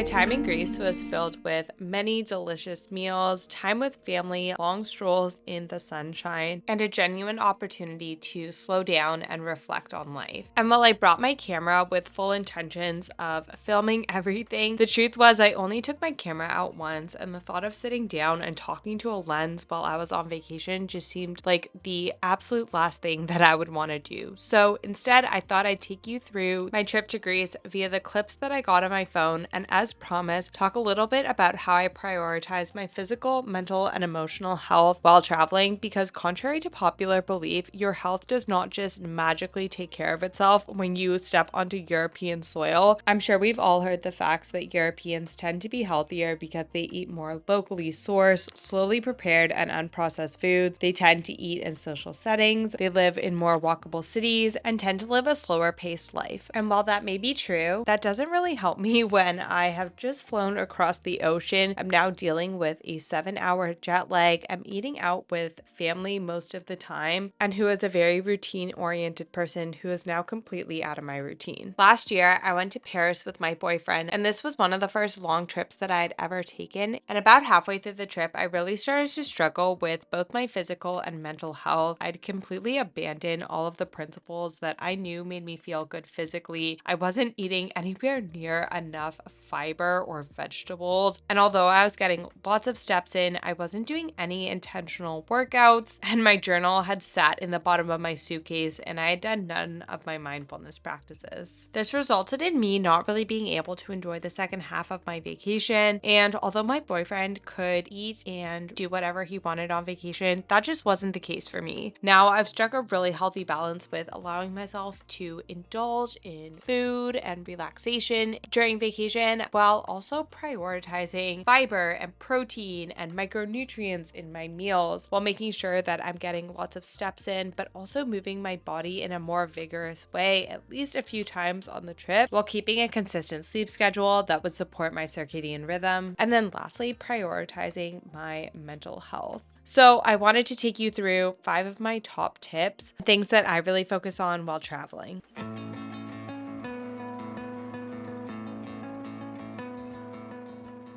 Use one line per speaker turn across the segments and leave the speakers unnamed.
My time in Greece was filled with many delicious meals, time with family, long strolls in the sunshine, and a genuine opportunity to slow down and reflect on life. And while I brought my camera with full intentions of filming everything, the truth was I only took my camera out once, and the thought of sitting down and talking to a lens while I was on vacation just seemed like the absolute last thing that I would want to do. So instead, I thought I'd take you through my trip to Greece via the clips that I got on my phone, and as promised, talk a little bit about how I prioritize my physical, mental, and emotional health while traveling, because contrary to popular belief, your health does not just magically take care of itself when you step onto European soil. I'm sure we've all heard the facts that Europeans tend to be healthier because they eat more locally sourced, slowly prepared, and unprocessed foods. They tend to eat in social settings, they live in more walkable cities, and tend to live a slower paced life. And while that may be true, that doesn't really help me when I have just flown across the ocean. I'm now dealing with a 7-hour jet lag. I'm eating out with family most of the time, and who is a very routine oriented person who is now completely out of my routine. Last year, I went to Paris with my boyfriend, and this was one of the first long trips that I had ever taken. And about halfway through the trip, I really started to struggle with both my physical and mental health. I'd completely abandoned all of the principles that I knew made me feel good physically. I wasn't eating anywhere near enough fiber or vegetables. And although I was getting lots of steps in, I wasn't doing any intentional workouts, and my journal had sat in the bottom of my suitcase, and I had done none of my mindfulness practices. This resulted in me not really being able to enjoy the second half of my vacation, and although my boyfriend could eat and do whatever he wanted on vacation, that just wasn't the case for me. Now I've struck a really healthy balance with allowing myself to indulge in food and relaxation during vacation while also prioritizing fiber and protein and micronutrients in my meals, while making sure that I'm getting lots of steps in, but also moving my body in a more vigorous way at least a few times on the trip, while keeping a consistent sleep schedule that would support my circadian rhythm. And then lastly, prioritizing my mental health. So I wanted to take you through 5 of my top tips, things that I really focus on while traveling.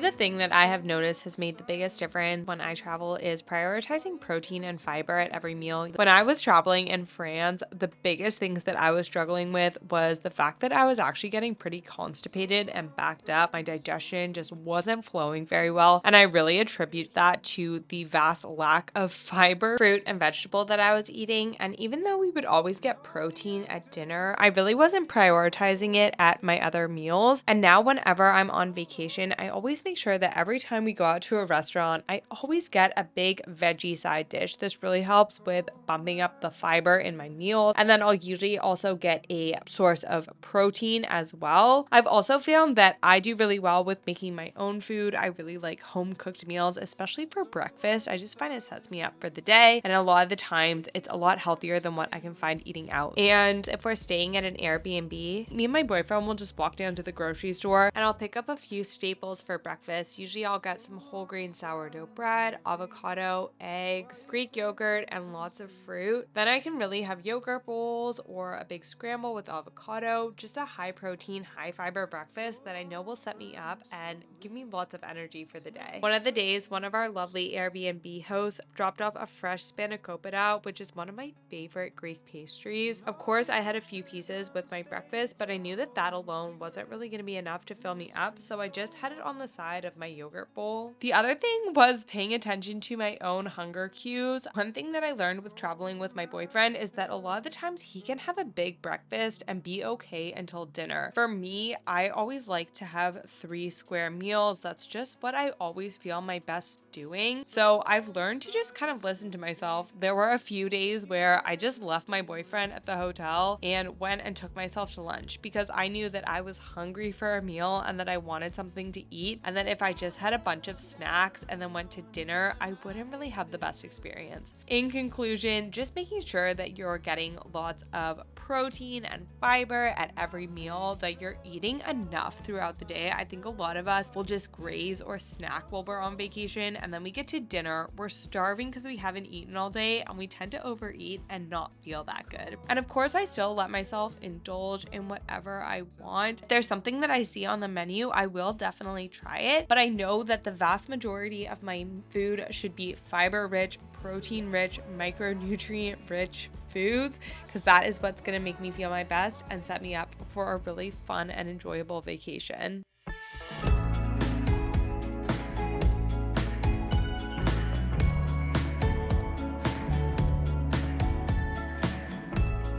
The thing that I have noticed has made the biggest difference when I travel is prioritizing protein and fiber at every meal. When I was traveling in France, the biggest things that I was struggling with was the fact that I was actually getting pretty constipated and backed up. My digestion just wasn't flowing very well, and I really attribute that to the vast lack of fiber, fruit, and vegetable that I was eating. And even though we would always get protein at dinner, I really wasn't prioritizing it at my other meals. And now whenever I'm on vacation, I always make sure that every time we go out to a restaurant, I always get a big veggie side dish. This really helps with bumping up the fiber in my meal. And then I'll usually also get a source of protein as well. I've also found that I do really well with making my own food. I really like home cooked meals, especially for breakfast. I just find it sets me up for the day. And a lot of the times it's a lot healthier than what I can find eating out. And if we're staying at an Airbnb, me and my boyfriend will just walk down to the grocery store and I'll pick up a few staples for breakfast. Usually I'll get some whole grain sourdough bread, avocado, eggs, Greek yogurt, and lots of fruit. Then I can really have yogurt bowls or a big scramble with avocado, just a high protein, high fiber breakfast that I know will set me up and give me lots of energy for the day. One of the days, one of our lovely Airbnb hosts dropped off a fresh spanakopita, which is one of my favorite Greek pastries. Of course, I had a few pieces with my breakfast, but I knew that that alone wasn't really going to be enough to fill me up, so I just had it on the side of my yogurt bowl. The other thing was paying attention to my own hunger cues. One thing that I learned with traveling with my boyfriend is that a lot of the times he can have a big breakfast and be okay until dinner. For me, I always like to have 3 square meals. That's just what I always feel my best doing. So I've learned to just kind of listen to myself. There were a few days where I just left my boyfriend at the hotel and went and took myself to lunch because I knew that I was hungry for a meal and that I wanted something to eat, and and that if I just had a bunch of snacks and then went to dinner, I wouldn't really have the best experience. In conclusion, just making sure that you're getting lots of protein and fiber at every meal, that you're eating enough throughout the day. I think a lot of us will just graze or snack while we're on vacation, and then we get to dinner, we're starving because we haven't eaten all day, and we tend to overeat and not feel that good. And of course, I still let myself indulge in whatever I want. If there's something that I see on the menu, I will definitely try it, but I know that the vast majority of my food should be fiber rich, protein rich, micronutrient rich foods, because that is what's going to make me feel my best and set me up for a really fun and enjoyable vacation.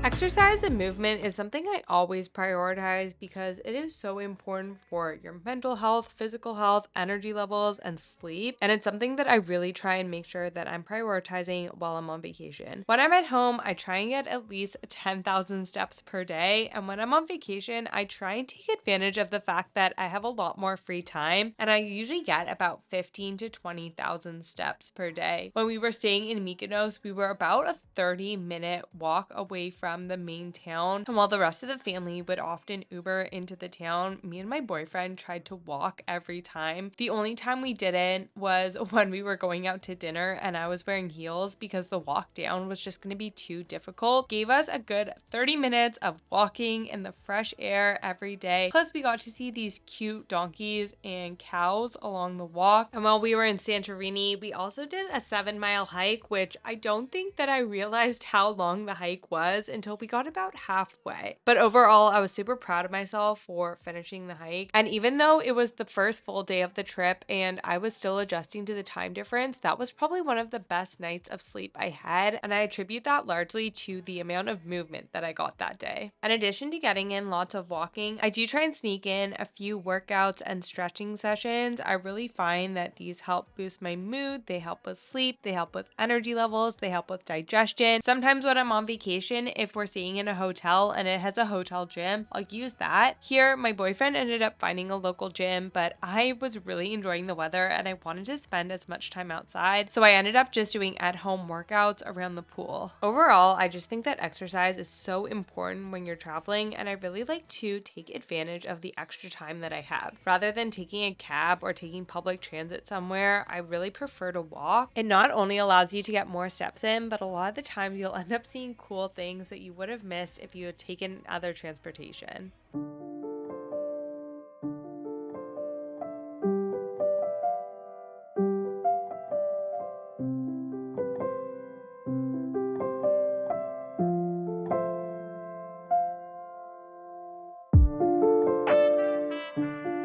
Exercise and movement is something I always prioritize because it is so important for your mental health, physical health, energy levels, and sleep. And it's something that I really try and make sure that I'm prioritizing while I'm on vacation. When I'm at home, I try and get at least 10,000 steps per day. And when I'm on vacation, I try and take advantage of the fact that I have a lot more free time. And I usually get about 15 to 20,000 steps per day. When we were staying in Mykonos, we were about a 30-minute walk away from the main town, and while the rest of the family would often Uber into the town, me and my boyfriend tried to walk every time. The only time we didn't was when we were going out to dinner and I was wearing heels because the walk down was just going to be too difficult. Gave us a good 30 minutes of walking in the fresh air every day. Plus we got to see these cute donkeys and cows along the walk. And while we were in Santorini, we also did a 7-mile hike, which I don't think that I realized how long the hike was until we got about halfway. But overall, I was super proud of myself for finishing the hike. And even though it was the first full day of the trip and I was still adjusting to the time difference, that was probably one of the best nights of sleep I had. And I attribute that largely to the amount of movement that I got that day. In addition to getting in lots of walking, I do try and sneak in a few workouts and stretching sessions. I really find that these help boost my mood, they help with sleep, they help with energy levels, they help with digestion. Sometimes when I'm on vacation, if we're staying in a hotel and it has a hotel gym, I'll use that. Here, my boyfriend ended up finding a local gym, but I was really enjoying the weather and I wanted to spend as much time outside, so I ended up just doing at-home workouts around the pool. Overall, I just think that exercise is so important when you're traveling, and I really like to take advantage of the extra time that I have. Rather than taking a cab or taking public transit somewhere, I really prefer to walk. It not only allows you to get more steps in, but a lot of the times you'll end up seeing cool things that you would have missed if you had taken other transportation.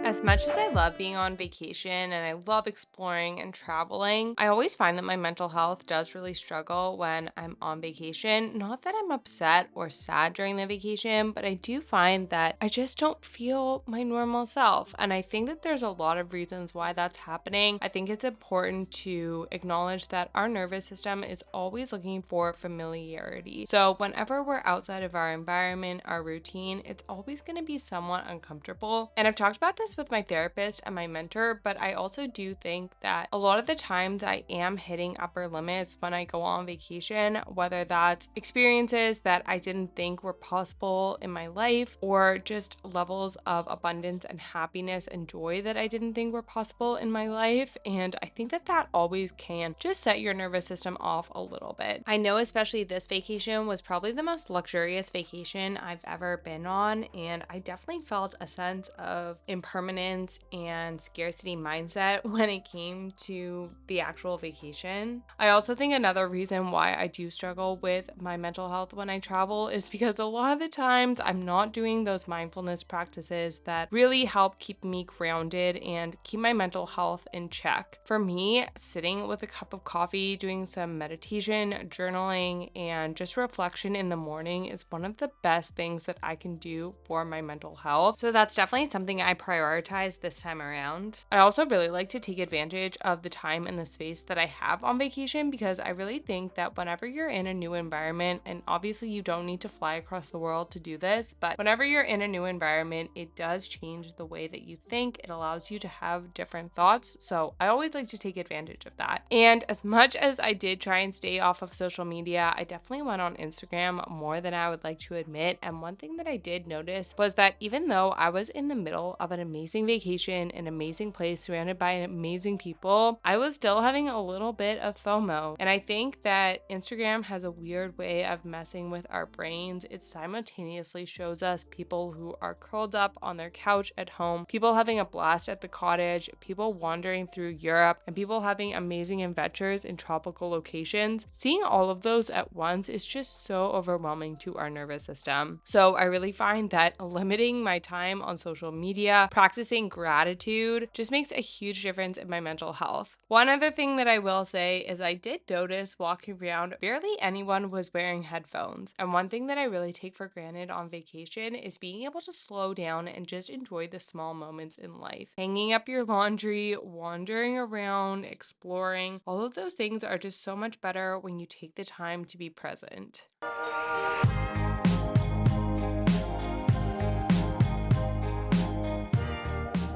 As much as I love being on vacation and I love exploring and traveling, I always find that my mental health does really struggle when I'm on vacation. Not that I'm upset or sad during the vacation, but I do find that I just don't feel my normal self. And I think that there's a lot of reasons why that's happening. I think it's important to acknowledge that our nervous system is always looking for familiarity. So whenever we're outside of our environment, our routine, it's always going to be somewhat uncomfortable. And I've talked about this with my therapist and my mentor, but I also do think that a lot of the times I am hitting upper limits when I go on vacation, whether that's experiences that I didn't think were possible in my life or just levels of abundance and happiness and joy that I didn't think were possible in my life. And I think that that always can just set your nervous system off a little bit. I know especially this vacation was probably the most luxurious vacation I've ever been on, and I definitely felt a sense of impermanence and scarcity mindset when it came to the actual vacation. I also think another reason why I do struggle with my mental health when I travel is because a lot of the times I'm not doing those mindfulness practices that really help keep me grounded and keep my mental health in check. For me, sitting with a cup of coffee, doing some meditation, journaling, and just reflection in the morning is one of the best things that I can do for my mental health. So that's definitely something I prioritize prioritize this time around. I also really like to take advantage of the time and the space that I have on vacation, because I really think that whenever you're in a new environment, and obviously you don't need to fly across the world to do this, but whenever you're in a new environment, it does change the way that you think. It allows you to have different thoughts. So I always like to take advantage of that. And as much as I did try and stay off of social media, I definitely went on Instagram more than I would like to admit. And one thing that I did notice was that even though I was in the middle of an amazing vacation, an amazing place surrounded by amazing people, I was still having a little bit of FOMO. And I think that Instagram has a weird way of messing with our brains. It simultaneously shows us people who are curled up on their couch at home, people having a blast at the cottage, people wandering through Europe, and people having amazing adventures in tropical locations. Seeing all of those at once is just so overwhelming to our nervous system. So I really find that limiting my time on social media, practicing gratitude, just makes a huge difference in my mental health. One other thing that I will say is I did notice walking around, barely anyone was wearing headphones. And one thing that I really take for granted on vacation is being able to slow down and just enjoy the small moments in life. Hanging up your laundry, wandering around, exploring, all of those things are just so much better when you take the time to be present.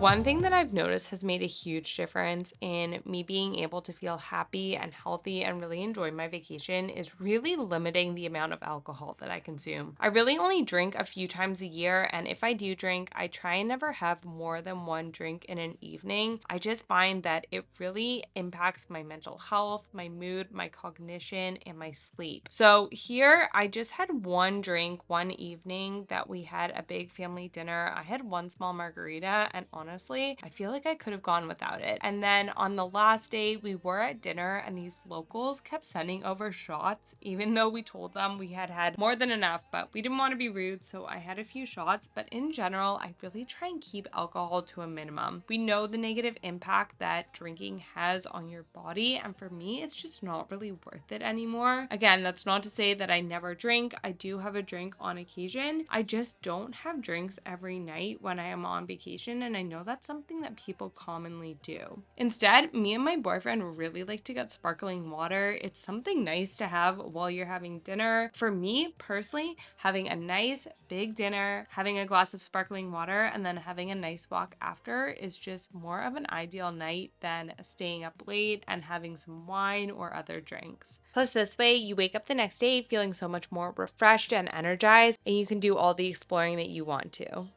One thing that I've noticed has made a huge difference in me being able to feel happy and healthy and really enjoy my vacation is really limiting the amount of alcohol that I consume. I really only drink a few times a year, and if I do drink, I try and never have more than one drink in an evening. I just find that it really impacts my mental health, my mood, my cognition, and my sleep. So here, I just had one drink one evening that we had a big family dinner. I had one small margarita, and honestly, I feel like I could have gone without it. And then on the last day, we were at dinner and these locals kept sending over shots, even though we told them we had had more than enough, but we didn't want to be rude, so I had a few shots. But in general, I really try and keep alcohol to a minimum. We know the negative impact that drinking has on your body, and for me, it's just not really worth it anymore. Again, that's not to say that I never drink. I do have a drink on occasion. I just don't have drinks every night when I am on vacation, and I know that's something that people commonly do. Instead, me and my boyfriend really like to get sparkling water. It's something nice to have while you're having dinner. For me personally, having a nice big dinner, having a glass of sparkling water, and then having a nice walk after is just more of an ideal night than staying up late and having some wine or other drinks. Plus, this way you wake up the next day feeling so much more refreshed and energized, and you can do all the exploring that you want to.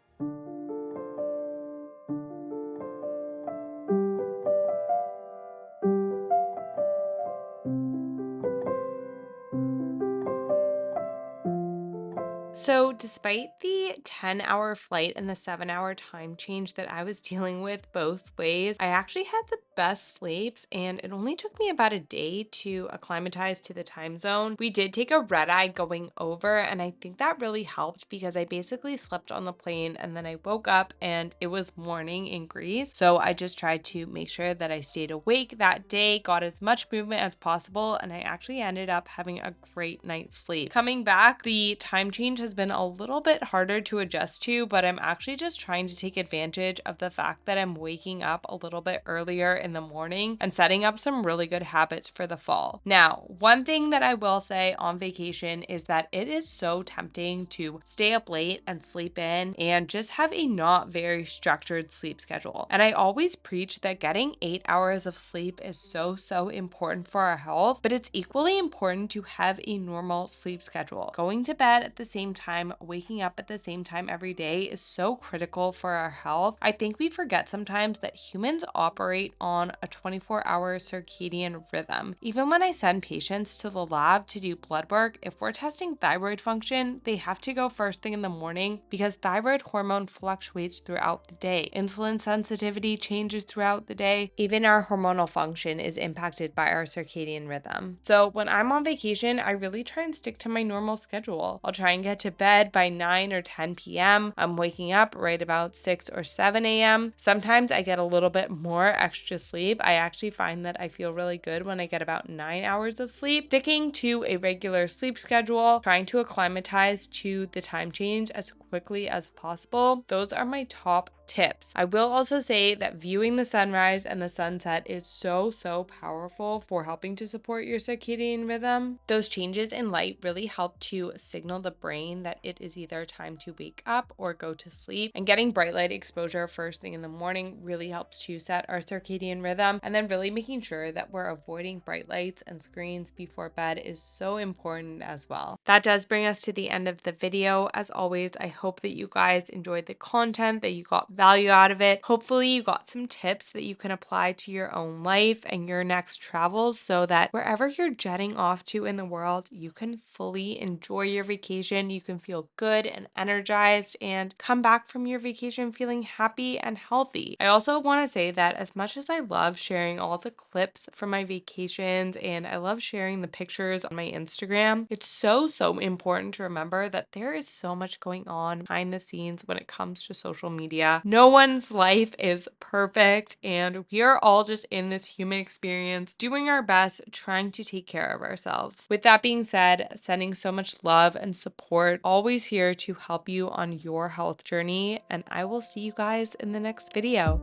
So, despite the 10-hour flight and the 7-hour time change that I was dealing with both ways, I actually had the best sleeps, and it only took me about a day to acclimatize to the time zone. We did take a red eye going over, and I think that really helped because I basically slept on the plane and then I woke up and it was morning in Greece. So, I just tried to make sure that I stayed awake that day, got as much movement as possible, and I actually ended up having a great night's sleep. Coming back, the time change has been a little bit harder to adjust to, but I'm actually just trying to take advantage of the fact that I'm waking up a little bit earlier in the morning and setting up some really good habits for the fall. Now, one thing that I will say on vacation is that it is so tempting to stay up late and sleep in and just have a not very structured sleep schedule. And I always preach that getting 8 hours of sleep is so important for our health, but it's equally important to have a normal sleep schedule. Going to bed at the same time, waking up at the same time every day is so critical for our health. I think we forget sometimes that humans operate on a 24-hour circadian rhythm. Even when I send patients to the lab to do blood work, if we're testing thyroid function, they have to go first thing in the morning because thyroid hormone fluctuates throughout the day. Insulin sensitivity changes throughout the day. Even our hormonal function is impacted by our circadian rhythm. So when I'm on vacation, I really try and stick to my normal schedule. I'll try and get to bed by 9 or 10 p.m. I'm waking up right about 6 or 7 a.m. Sometimes I get a little bit more extra sleep. I actually find that I feel really good when I get about 9 hours of sleep. Sticking to a regular sleep schedule, trying to acclimatize to the time change as quickly as possible. Those are my top tips. I will also say that viewing the sunrise and the sunset is so powerful for helping to support your circadian rhythm. Those changes in light really help to signal the brain that it is either time to wake up or go to sleep. And getting bright light exposure first thing in the morning really helps to set our circadian rhythm. And then really making sure that we're avoiding bright lights and screens before bed is so important as well. That does bring us to the end of the video. As always, I hope that you guys enjoyed the content, that you got value out of it. Hopefully you got some tips that you can apply to your own life and your next travels so that wherever you're jetting off to in the world, you can fully enjoy your vacation. You can feel good and energized and come back from your vacation feeling happy and healthy. I also want to say that as much as I love sharing all the clips from my vacations and I love sharing the pictures on my Instagram, it's so important to remember that there is so much going on behind the scenes when it comes to social media. No one's life is perfect, and we are all just in this human experience doing our best, trying to take care of ourselves. With that being said, sending so much love and support, always here to help you on your health journey, and I will see you guys in the next video.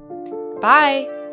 Bye!